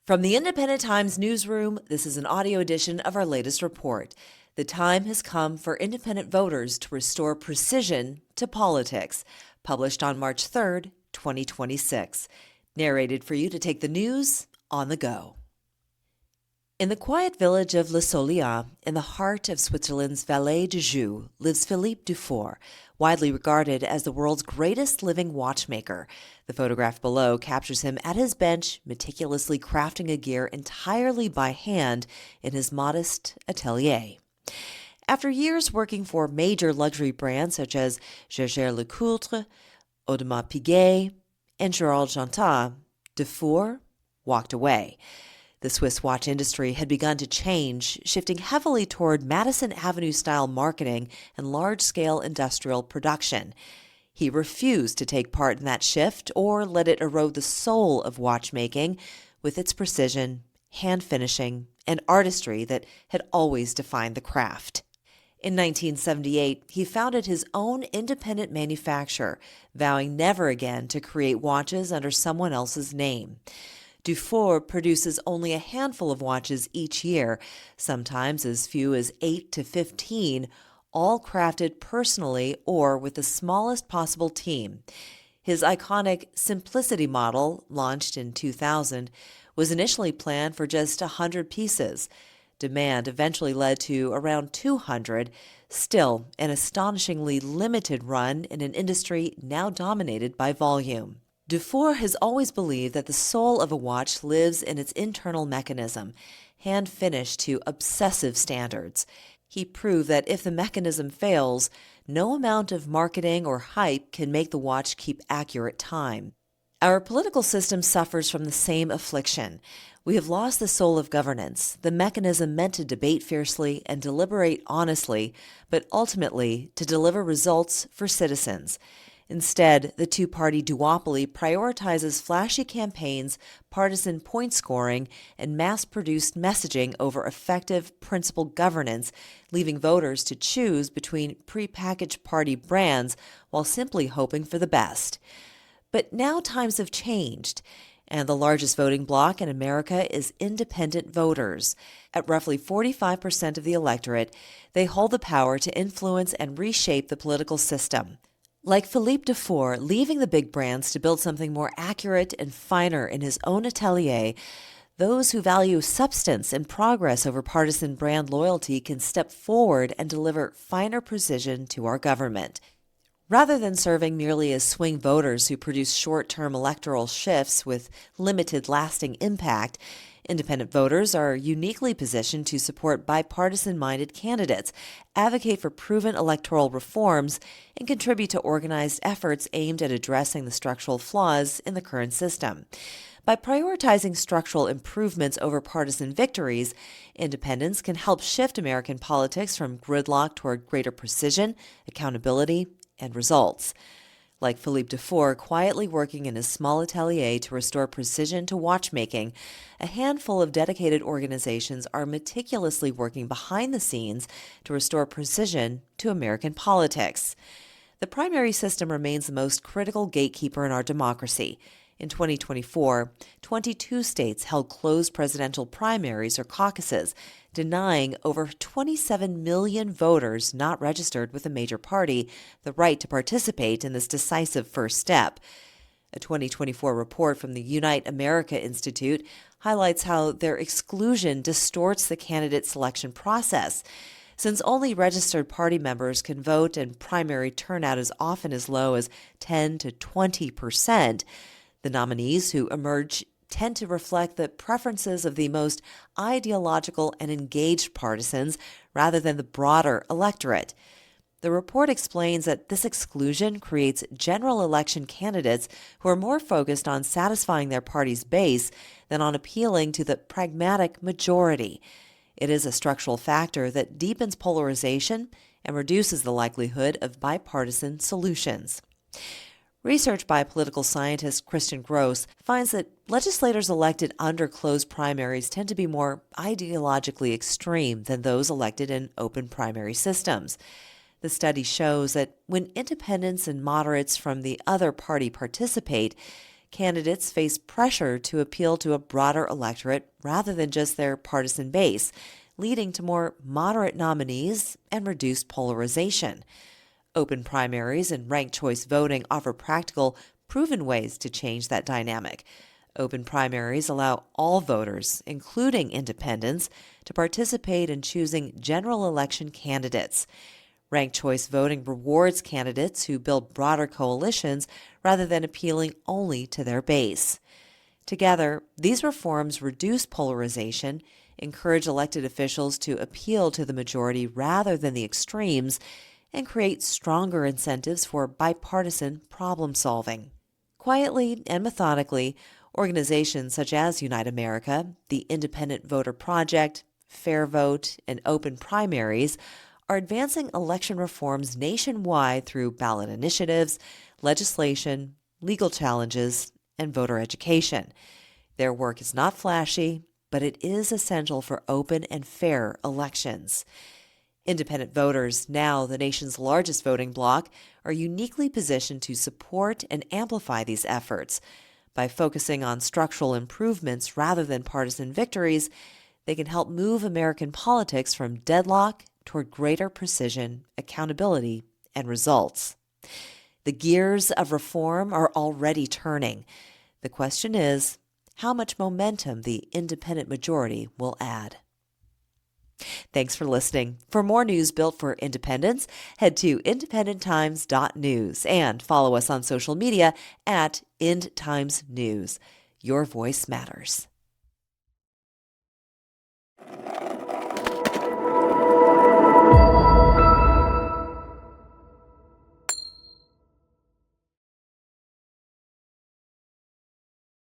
From the Independent Times newsroom, this is an audio edition of our latest report. The time has come for independent voters to restore precision to politics, published on March 3rd, 2026. Narrated for you to take the news on the go. In the quiet village of Le Soliat, in the heart of Switzerland's Vallée de Joux, lives Philippe Dufour, widely regarded as the world's greatest living watchmaker. The photograph below captures him at his bench, meticulously crafting a gear entirely by hand in his modest atelier. After years working for major luxury brands such as Jaeger-LeCoultre, Audemars Piguet, and Gerald Jantat, Dufour walked away. The Swiss watch industry had begun to change, shifting heavily toward Madison Avenue-style marketing and large-scale industrial production. He refused to take part in that shift or let it erode the soul of watchmaking with its precision, hand finishing, and artistry that had always defined the craft. In 1978, he founded his own independent manufacturer, vowing never again to create watches under someone else's name. Dufour produces only a handful of watches each year, sometimes as few as 8 to 15, all crafted personally or with the smallest possible team. His iconic Simplicity model, launched in 2000, was initially planned for just 100 pieces. Demand eventually led to around 200, still an astonishingly limited run in an industry now dominated by volume. Dufour has always believed that the soul of a watch lives in its internal mechanism, hand-finished to obsessive standards. He proved that if the mechanism fails, no amount of marketing or hype can make the watch keep accurate time. Our political system suffers from the same affliction. We have lost the soul of governance, the mechanism meant to debate fiercely and deliberate honestly, but ultimately to deliver results for citizens. Instead, the two-party duopoly prioritizes flashy campaigns, partisan point scoring, and mass-produced messaging over effective, principled governance, leaving voters to choose between prepackaged party brands while simply hoping for the best. But now times have changed, and the largest voting bloc in America is independent voters. At roughly 45% of the electorate, they hold the power to influence and reshape the political system. Like Philippe Dufour, leaving the big brands to build something more accurate and finer in his own atelier, those who value substance and progress over partisan brand loyalty can step forward and deliver finer precision to our government. Rather than serving merely as swing voters who produce short-term electoral shifts with limited lasting impact, independent voters are uniquely positioned to support bipartisan-minded candidates, advocate for proven electoral reforms, and contribute to organized efforts aimed at addressing the structural flaws in the current system. By prioritizing structural improvements over partisan victories, independents can help shift American politics from gridlock toward greater precision, accountability, and results. Like Philippe Dufour quietly working in his small atelier to restore precision to watchmaking, a handful of dedicated organizations are meticulously working behind the scenes to restore precision to American politics. The primary system remains the most critical gatekeeper in our democracy. In 2024, 22 states held closed presidential primaries or caucuses, denying over 27 million voters not registered with a major party the right to participate in this decisive first step. A 2024 report from the Unite America Institute highlights how their exclusion distorts the candidate selection process. Since only registered party members can vote and primary turnout is often as low as 10 to 20%, the nominees who emerge tend to reflect the preferences of the most ideological and engaged partisans rather than the broader electorate. The report explains that this exclusion creates general election candidates who are more focused on satisfying their party's base than on appealing to the pragmatic majority. It is a structural factor that deepens polarization and reduces the likelihood of bipartisan solutions. Research by political scientist Christian Gross finds that legislators elected under closed primaries tend to be more ideologically extreme than those elected in open primary systems. The study shows that when independents and moderates from the other party participate, candidates face pressure to appeal to a broader electorate rather than just their partisan base, leading to more moderate nominees and reduced polarization. Open primaries and ranked choice voting offer practical, proven ways to change that dynamic. Open primaries allow all voters, including independents, to participate in choosing general election candidates. Ranked choice voting rewards candidates who build broader coalitions rather than appealing only to their base. Together, these reforms reduce polarization, encourage elected officials to appeal to the majority rather than the extremes, and create stronger incentives for bipartisan problem solving. Quietly and methodically, organizations such as Unite America, the Independent Voter Project, Fair Vote, and open primaries are advancing election reforms nationwide through ballot initiatives, legislation, legal challenges, and voter education. Their work is not flashy, but it is essential for open and fair elections. Independent voters, now the nation's largest voting bloc, are uniquely positioned to support and amplify these efforts. By focusing on structural improvements rather than partisan victories, they can help move American politics from deadlock toward greater precision, accountability, and results. The gears of reform are already turning. The question is, how much momentum the independent majority will add. Thanks for listening. For more news built for independence, head to independenttimes.news and follow us on social media at IndTimesNews. Your voice matters.